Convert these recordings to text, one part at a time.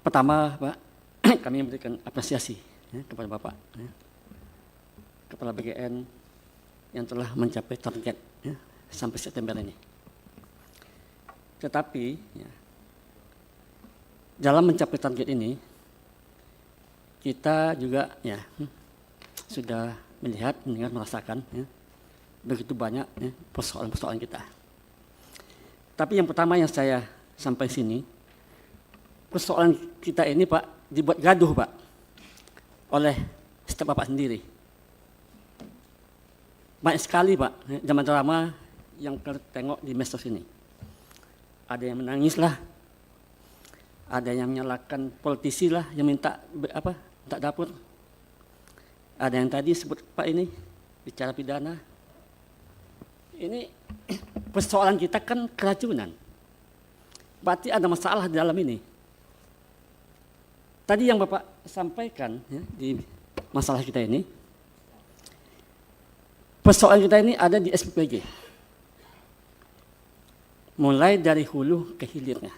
Pertama, Pak, kami memberikan apresiasi ya, kepada Bapak, ya, Kepala BGN yang telah mencapai target ya, sampai September ini. Tetapi ya, dalam mencapai target ini, kita juga ya sudah melihat, mendengar, merasakan ya, begitu banyak ya, persoalan-persoalan kita. Tapi yang pertama yang saya sampai sini, persoalan kita ini Pak dibuat gaduh Pak oleh staf Bapak sendiri. Banyak sekali Pak zaman drama yang kita tengok di medsos ini. Ada yang menangis lah, ada yang menyalahkan politisi lah yang minta tak dapur. Ada yang tadi sebut Pak ini bicara pidana. Ini persoalan kita kan keracunan. Berarti ada masalah di dalam ini. Tadi yang Bapak sampaikan ya, di masalah kita ini, persoalan kita ini ada di SPPG. Mulai dari hulu ke hilirnya.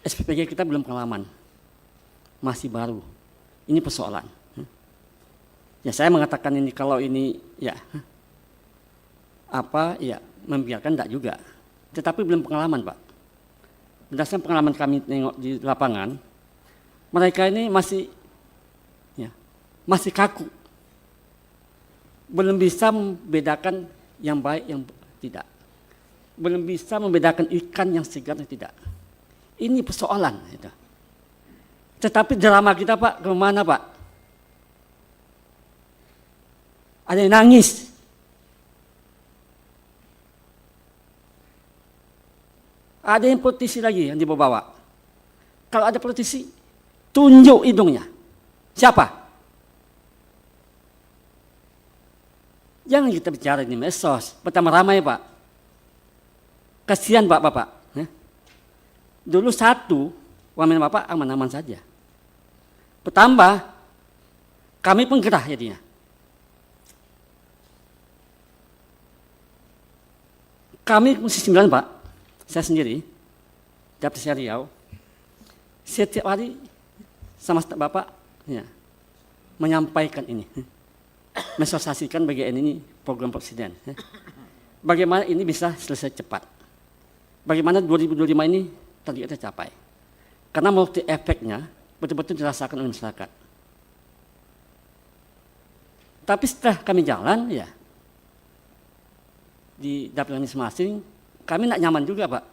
SPPG kita belum pengalaman, masih baru. Ini persoalan. Ya saya mengatakan ini kalau ini ya membiarkan enggak juga. Tetapi belum pengalaman Pak. Berdasarkan pengalaman kami tengok di lapangan, mereka ini masih kaku. Belum bisa membedakan yang baik yang tidak. Belum bisa membedakan ikan yang segar dan tidak. Ini persoalan. Gitu. Tetapi drama kita Pak, kemana Pak? Ada yang nangis. Ada yang politisi lagi yang dibawa. Kalau ada politisi, tunjuk hidungnya. Siapa? Jangan kita bicara di medsos. Pertama ramai Pak. Kasihan Pak Bapak. Dulu satu, wamen Bapak aman-aman saja. Bertambah, kami pun gerah jadinya. Kami Komisi 9 Pak, saya sendiri, Dapil Riau, setiap hari sama staf Bapak ya, menyampaikan ini, mensosialisasikan BGN ini program presiden. Ya. Bagaimana ini bisa selesai cepat. Bagaimana 2025 ini target tercapai. Karena multi efeknya betul-betul dirasakan oleh masyarakat. Tapi setelah kami jalan, ya di dapil masing-masing, kami tidak nyaman juga Pak.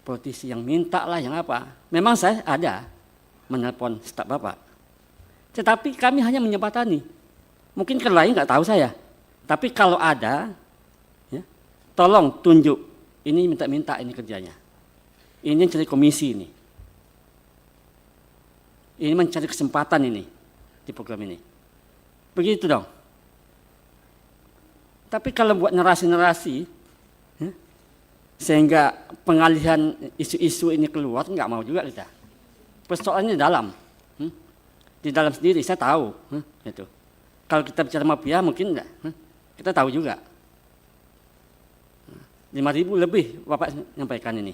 Politisi yang minta lah, yang apa. Memang saya ada menelpon staf Bapak. Tetapi kami hanya menyebatani. Mungkin ke lain nggak tahu saya. Tapi kalau ada, ya, tolong tunjuk. Ini minta-minta ini kerjanya. Ini mencari komisi ini. Ini mencari kesempatan ini di program ini. Begitu dong. Tapi kalau buat narasi-narasi, ya, sehingga pengalihan isu-isu ini keluar, nggak mau juga kita. Persoalannya dalam. Di dalam sendiri, saya tahu. Gitu. Kalau kita bicara mafia, mungkin enggak. Kita tahu juga. 5.000 lebih Bapak nyampaikan ini.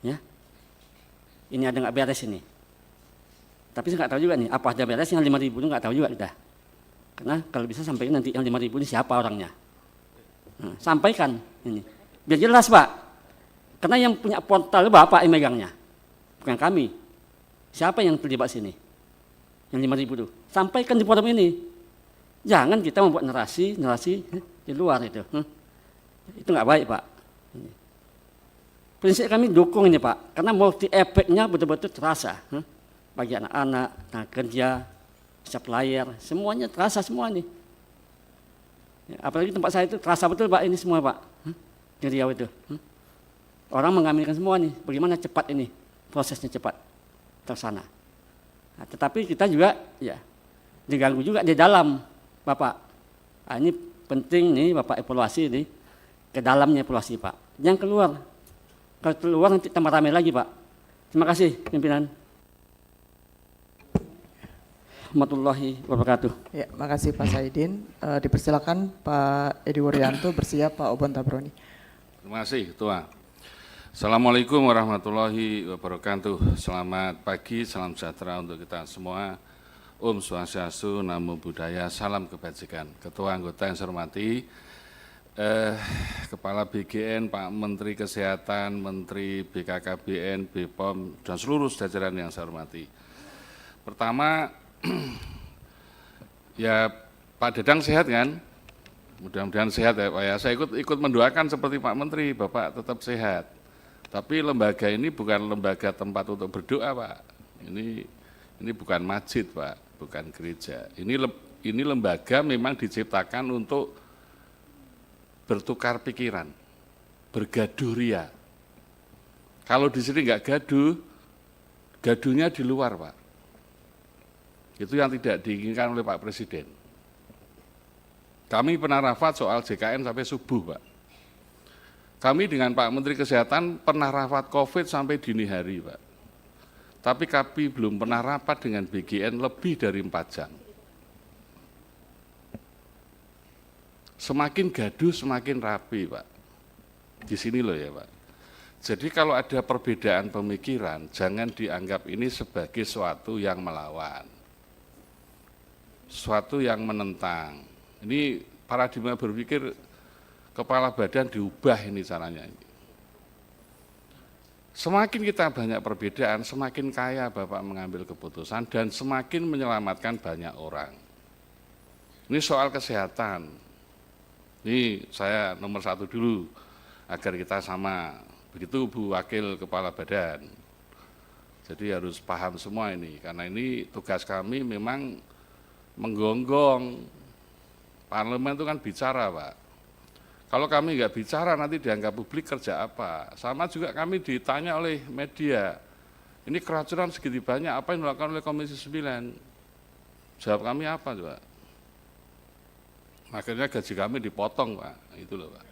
Ya. Ini ada nggak beres ini. Tapi saya nggak tahu juga nih, apa ada beres yang 5.000 itu nggak tahu juga kita. Karena kalau bisa sampaikan nanti yang 5.000 ini siapa orangnya. Nah, sampaikan ini. Biar jelas Pak. Karena yang punya portal Bapak yang megangnya. Bukan kami. Siapa yang terlibat sini? Yang 5.000 itu. Sampaikan di forum ini. Jangan kita membuat narasi di luar itu. Itu nggak baik Pak. Prinsip kami dukung ini Pak, karena multi efeknya betul-betul terasa. Bagi anak-anak, tenaga kerja, supplier, semuanya terasa semua nih. Apalagi tempat saya itu terasa betul Pak ini semua Pak. Di Riau itu. Orang mengaminkan semua nih, bagaimana cepat ini, prosesnya cepat terlaksana. Nah, tetapi kita juga ya diganggu juga di dalam Bapak. Nah, ini penting nih Bapak evaluasi nih. Ke dalamnya evaluasi Pak. Yang keluar. Kalau keluar nanti tambah ramai lagi Pak. Terima kasih pimpinan. Warahmatullahi wabarakatuh. Ya, makasih Pak Saidin. Dipersilakan Pak Edi Wuryanto bersiap Pak Obon Tabroni. Terima kasih Ketua. Assalamualaikum warahmatullahi wabarakatuh. Selamat pagi, salam sejahtera untuk kita semua. Om Swastiastu, Namo Buddhaya, salam kebajikan. Ketua anggota yang saya hormati, Kepala BGN, Pak Menteri Kesehatan, Menteri BKKBN, BPOM, dan seluruh jajaran yang saya hormati. Pertama, ya Pak Dadang sehat kan? Mudah-mudahan sehat ya Pak ya. Saya ikut mendoakan seperti Pak Menteri, Bapak tetap sehat. Tapi lembaga ini bukan lembaga tempat untuk berdoa Pak. Ini bukan masjid Pak, bukan gereja. Ini lembaga memang diciptakan untuk bertukar pikiran, bergaduh ria. Kalau di sini nggak gaduh, gaduhnya di luar Pak. Itu yang tidak diinginkan oleh Pak Presiden. Kami pernah rapat soal JKN sampai subuh Pak. Kami dengan Pak Menteri Kesehatan pernah rapat COVID sampai dini hari Pak. Tapi kami belum pernah rapat dengan BGN lebih dari 4 jam. Semakin gaduh semakin rapi Pak. Di sini loh ya Pak. Jadi kalau ada perbedaan pemikiran, jangan dianggap ini sebagai suatu yang melawan. Suatu yang menentang. Ini paradigma berpikir kepala badan diubah ini caranya. Semakin kita banyak perbedaan, semakin kaya Bapak mengambil keputusan dan semakin menyelamatkan banyak orang. Ini soal kesehatan. Ini saya nomor 1 dulu, agar kita sama. Begitu Bu Wakil Kepala Badan. Jadi harus paham semua ini, karena ini tugas kami memang menggonggong. Parlemen itu kan bicara Pak. Kalau kami nggak bicara nanti dianggap publik kerja apa. Sama juga kami ditanya oleh media, ini keracunan segitu banyak, apa yang dilakukan oleh Komisi 9? Jawab kami apa Pak? Akhirnya gaji kami dipotong Pak, itu loh Pak.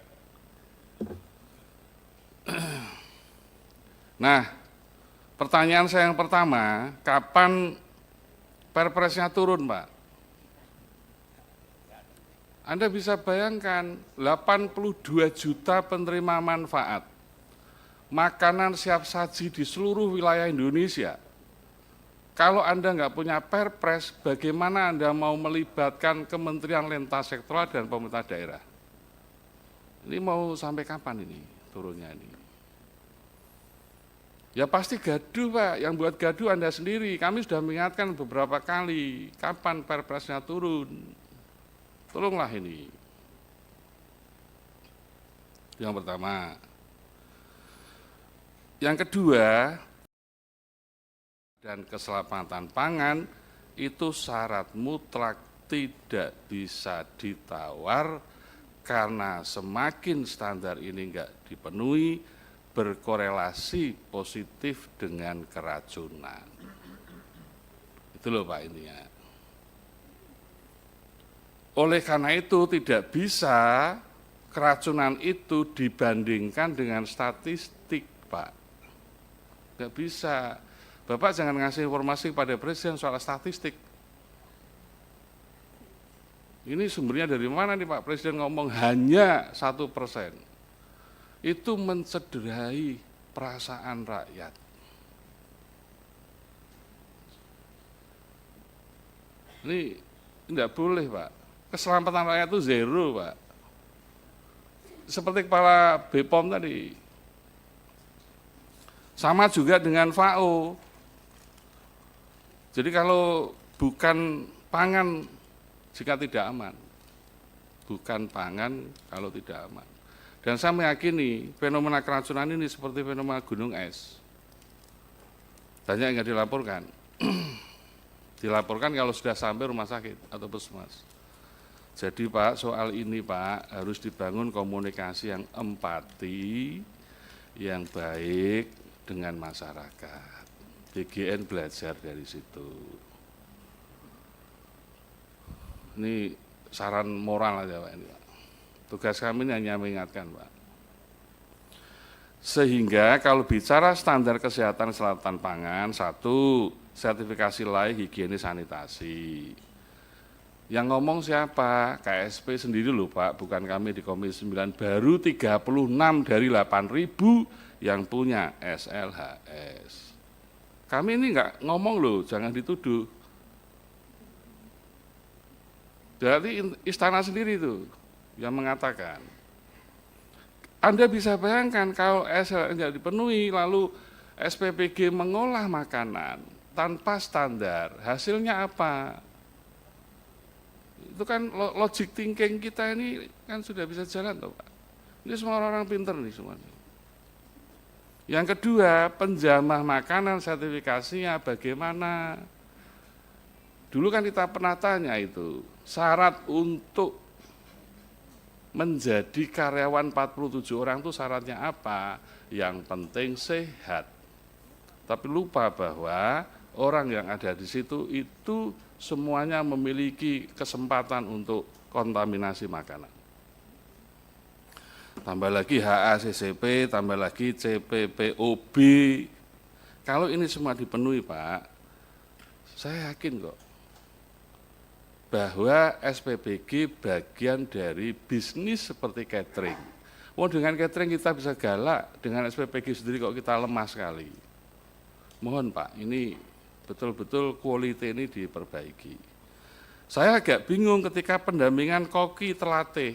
Nah, pertanyaan saya yang pertama, kapan perpresnya turun Pak? Anda bisa bayangkan 82 juta penerima manfaat, makanan siap saji di seluruh wilayah Indonesia. Kalau Anda nggak punya perpres, bagaimana Anda mau melibatkan kementerian lintas sektoral dan pemerintah daerah? Ini mau sampai kapan ini turunnya ini? Ya pasti gaduh Pak, yang buat gaduh Anda sendiri. Kami sudah mengingatkan beberapa kali, kapan perpresnya turun? Tolonglah ini. Yang pertama. Yang kedua, dan keselamatan pangan itu syarat mutlak tidak bisa ditawar karena semakin standar ini enggak dipenuhi berkorelasi positif dengan keracunan. Itu loh Pak intinya. Oleh karena itu tidak bisa keracunan itu dibandingkan dengan statistik, Pak. Tidak bisa. Bapak jangan ngasih informasi kepada Presiden soal statistik. Ini sumbernya dari mana nih Pak Presiden ngomong hanya 1%. Itu mencederai perasaan rakyat. Ini tidak boleh Pak. Keselamatan rakyat itu zero, Pak. Seperti kepala BPOM tadi. Sama juga dengan FAO. Jadi kalau bukan pangan jika tidak aman. Bukan pangan kalau tidak aman. Dan saya meyakini fenomena keracunan ini seperti fenomena gunung es. Banyak yang nggak dilaporkan. Dilaporkan kalau sudah sampai rumah sakit atau puskesmas. Jadi Pak, soal ini Pak harus dibangun komunikasi yang empati, yang baik dengan masyarakat. BGN belajar dari situ. Ini saran moral aja Pak ini Pak. Tugas kami ini hanya mengingatkan Pak. Sehingga kalau bicara standar kesehatan keselamatan pangan, 1, sertifikasi layak higienis sanitasi. Yang ngomong siapa? KSP sendiri loh Pak, bukan kami di Komisi 9, baru 36 dari 8.000 yang punya SLHS. Kami ini nggak ngomong loh, jangan dituduh. Jadi istana sendiri itu yang mengatakan. Anda bisa bayangkan kalau SLHS nggak dipenuhi, lalu SPPG mengolah makanan tanpa standar, hasilnya apa? Itu kan logic thinking kita ini kan sudah bisa jalan toh Pak. Ini semua orang pinter nih semuanya. Yang kedua, penjamah makanan sertifikasinya bagaimana? Dulu kan kita pernah tanya itu, syarat untuk menjadi karyawan 47 orang itu syaratnya apa? Yang penting sehat. Tapi lupa bahwa orang yang ada di situ itu semuanya memiliki kesempatan untuk kontaminasi makanan. Tambah lagi HACCP, tambah lagi CPPOB. Kalau ini semua dipenuhi Pak, saya yakin kok bahwa SPPG bagian dari bisnis seperti catering. Dengan catering kita bisa galak, dengan SPPG sendiri kok kita lemah sekali. Mohon Pak, ini betul-betul quality ini diperbaiki. Saya agak bingung ketika pendampingan koki terlatih.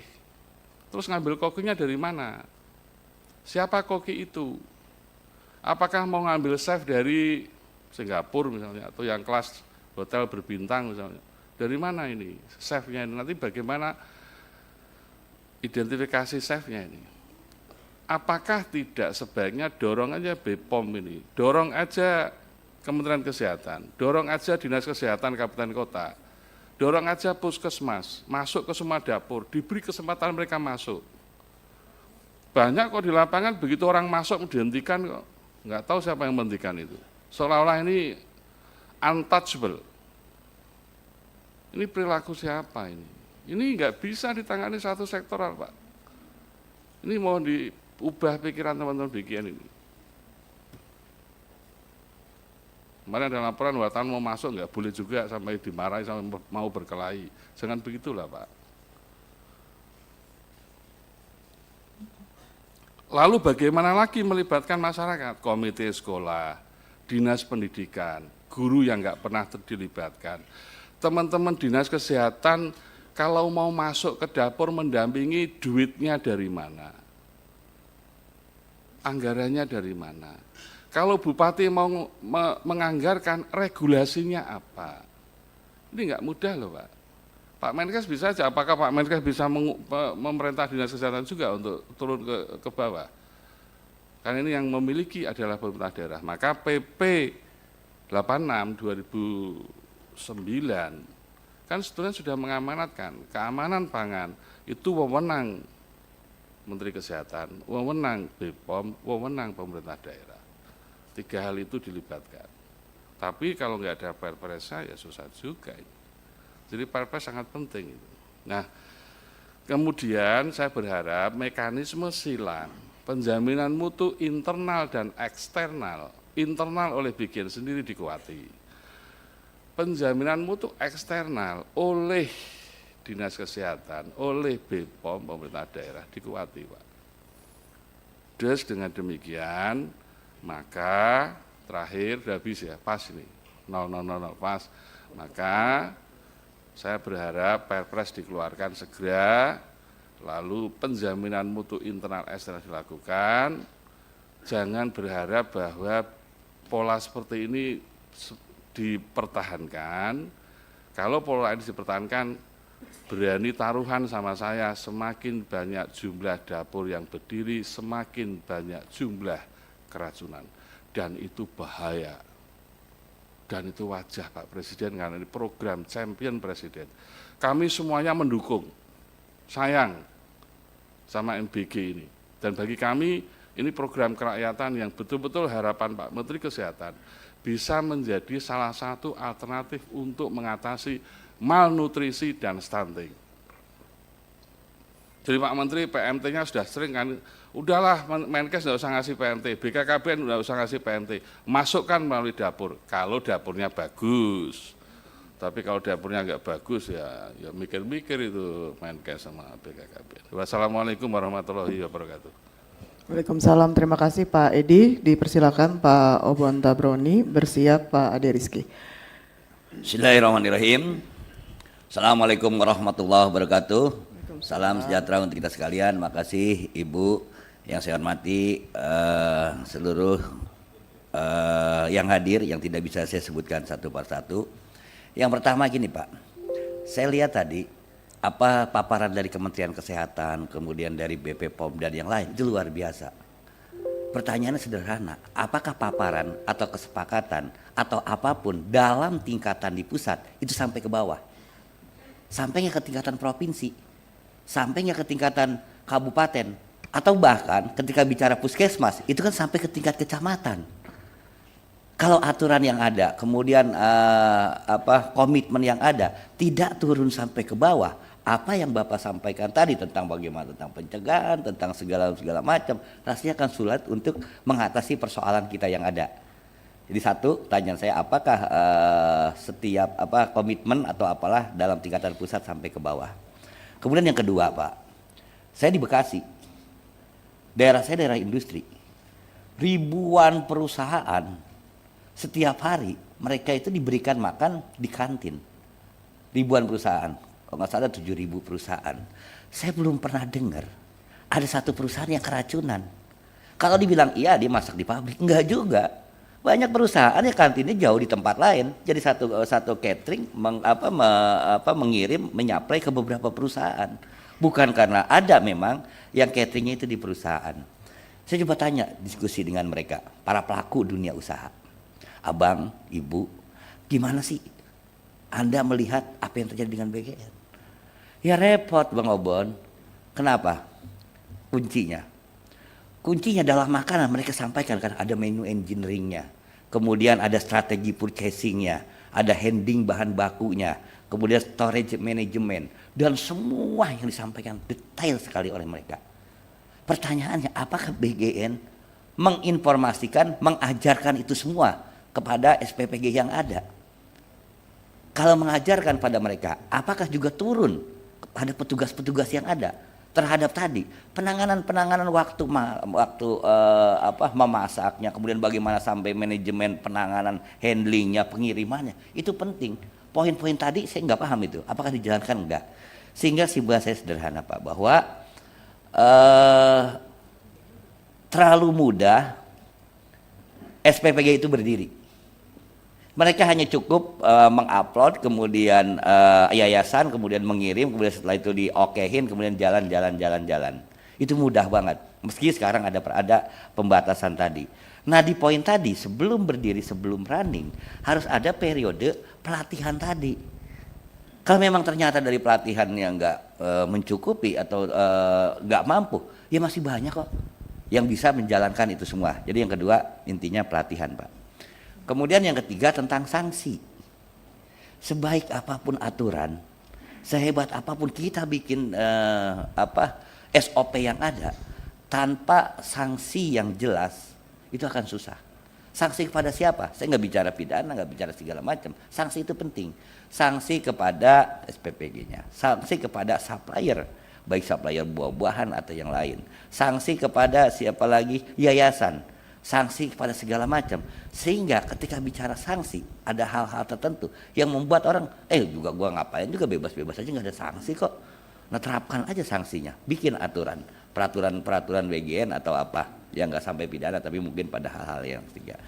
Terus ngambil kokinya dari mana? Siapa koki itu? Apakah mau ngambil chef dari Singapura misalnya, atau yang kelas hotel berbintang misalnya? Dari mana ini chefnya ini? Nanti bagaimana identifikasi chefnya ini? Apakah tidak sebaiknya dorong aja BPOM ini, dorong aja Kementerian Kesehatan, dorong aja Dinas Kesehatan Kabupaten Kota, dorong aja puskesmas, masuk ke semua dapur, diberi kesempatan mereka masuk. Banyak kok di lapangan begitu orang masuk dihentikan kok, nggak tahu siapa yang menghentikan itu. Seolah-olah ini untouchable. Ini perilaku siapa ini? Ini nggak bisa ditangani satu sektoral Pak. Ini mau diubah pikiran teman-teman bikian ini. Kemarin ada laporan wartawan mau masuk nggak boleh juga sampai dimarahi sampai mau berkelahi. Jangan begitulah Pak. Lalu bagaimana lagi melibatkan masyarakat? Komite sekolah, dinas pendidikan, guru yang nggak pernah dilibatkan. Teman-teman dinas kesehatan kalau mau masuk ke dapur mendampingi duitnya dari mana? Anggarannya dari mana? Kalau bupati mau menganggarkan regulasinya apa? Ini nggak mudah loh Pak. Pak Menkes bisa aja, apakah Pak Menkes bisa memerintah dinas kesehatan juga untuk turun ke bawah? Karena ini yang memiliki adalah pemerintah daerah. Maka PP 86 2009 kan sebetulnya sudah mengamanatkan keamanan pangan itu wewenang Menteri Kesehatan, wewenang BPOM, wewenang pemerintah daerah. 3 hal itu dilibatkan. Tapi kalau nggak ada perpresnya ya susah juga. Jadi perpres sangat penting. Nah, kemudian saya berharap mekanisme silang, penjaminan mutu internal dan eksternal, internal oleh bikin sendiri dikuati. Penjaminan mutu eksternal oleh Dinas Kesehatan, oleh BPOM, pemerintah daerah dikuati Pak. Terus dengan demikian, maka terakhir sudah habis ya, pas ini, 0,000 pas. Maka saya berharap Perpres dikeluarkan segera, lalu penjaminan mutu internal eksternal dilakukan. Jangan berharap bahwa pola seperti ini dipertahankan. Kalau pola ini dipertahankan, berani taruhan sama saya, semakin banyak jumlah dapur yang berdiri, semakin banyak jumlah keracunan. Dan itu bahaya. Dan itu wajah Pak Presiden, karena ini program champion Presiden. Kami semuanya mendukung, sayang sama MBG ini. Dan bagi kami, ini program kerakyatan yang betul-betul harapan Pak Menteri Kesehatan bisa menjadi salah satu alternatif untuk mengatasi malnutrisi dan stunting. Jadi Pak Menteri PMT-nya sudah sering kan, udahlah Menkes nggak usah ngasih PMT, BKKBN nggak usah ngasih PMT, masukkan melalui dapur, kalau dapurnya bagus. Tapi kalau dapurnya nggak bagus ya mikir-mikir itu Menkes sama BKKBN. Wassalamualaikum warahmatullahi wabarakatuh. Waalaikumsalam, terima kasih Pak Edi. Dipersilakan Pak Obon Tabroni, bersiap Pak Ade Rizky. Bismillahirrahmanirrahim. Assalamualaikum warahmatullahi wabarakatuh. Salam sejahtera untuk kita sekalian. Makasih Ibu yang saya hormati, seluruh yang hadir yang tidak bisa saya sebutkan satu persatu. Yang pertama gini Pak, saya lihat tadi apa paparan dari Kementerian Kesehatan, kemudian dari BP POM dan yang lain, itu luar biasa. Pertanyaannya sederhana, apakah paparan atau kesepakatan atau apapun dalam tingkatan di pusat itu sampai ke bawah? Sampainya ke tingkatan provinsi, sampainya ke tingkatan kabupaten, atau bahkan ketika bicara puskesmas itu kan sampai ke tingkat kecamatan. Kalau aturan yang ada, kemudian komitmen yang ada tidak turun sampai ke bawah, apa yang Bapak sampaikan tadi tentang bagaimana tentang pencegahan, tentang segala macam, rasanya akan sulit untuk mengatasi persoalan kita yang ada. Jadi satu, tanyaan saya, apakah setiap komitmen atau apalah dalam tingkatan pusat sampai ke bawah. Kemudian yang kedua Pak, saya di Bekasi, daerah saya daerah industri, ribuan perusahaan setiap hari mereka itu diberikan makan di kantin, ribuan perusahaan. Kalau nggak salah 7.000 perusahaan. Saya belum pernah dengar ada satu perusahaan yang keracunan. Kalau dibilang iya dia masak di pabrik, enggak juga. Banyak perusahaan yang kantinnya jauh di tempat lain. Jadi satu catering mengirim, menyaplai ke beberapa perusahaan. Bukan karena ada memang yang cateringnya itu di perusahaan. Saya coba tanya, diskusi dengan mereka, para pelaku dunia usaha. Abang, Ibu, gimana sih Anda melihat apa yang terjadi dengan BGN? Ya repot Bang Obon. Kenapa? Kuncinya dalam makanan mereka sampaikan kan ada menu engineeringnya, kemudian ada strategi purchasingnya, ada handling bahan bakunya, kemudian storage management, dan semua yang disampaikan detail sekali oleh mereka. Pertanyaannya, apakah BGN menginformasikan, mengajarkan itu semua kepada SPPG yang ada? Kalau mengajarkan pada mereka, apakah juga turun kepada petugas-petugas yang ada terhadap tadi penanganan waktu memasaknya, kemudian bagaimana sampai manajemen penanganan, handlingnya, pengirimannya, itu penting. Poin-poin tadi saya nggak paham itu, apakah dijalankan enggak? Sehingga simpulkan saya sederhana Pak, bahwa terlalu mudah SPPG itu berdiri. Mereka hanya cukup mengupload, kemudian yayasan, kemudian mengirim, kemudian setelah itu diokehin, kemudian jalan. Itu mudah banget. Meski sekarang ada pembatasan tadi. Nah di poin tadi, sebelum berdiri, sebelum running, harus ada periode pelatihan tadi. Kalau memang ternyata dari pelatihan yang nggak mencukupi atau nggak mampu, ya masih banyak kok yang bisa menjalankan itu semua. Jadi yang kedua intinya pelatihan Pak. Kemudian yang ketiga tentang sanksi. Sebaik apapun aturan, sehebat apapun kita bikin SOP yang ada, tanpa sanksi yang jelas itu akan susah. Sanksi kepada siapa? Saya nggak bicara pidana, nggak bicara segala macam. Sanksi itu penting. Sanksi kepada SPPG-nya, sanksi kepada supplier, baik supplier buah-buahan atau yang lain. Sanksi kepada siapa lagi? Yayasan. Sanksi kepada segala macam, sehingga ketika bicara sanksi ada hal-hal tertentu yang membuat orang juga gua ngapain juga bebas-bebas aja, nggak ada sanksi kok. Nah terapkan aja sanksinya, bikin peraturan BGN atau apa yang nggak sampai pidana tapi mungkin pada hal-hal yang ketiga.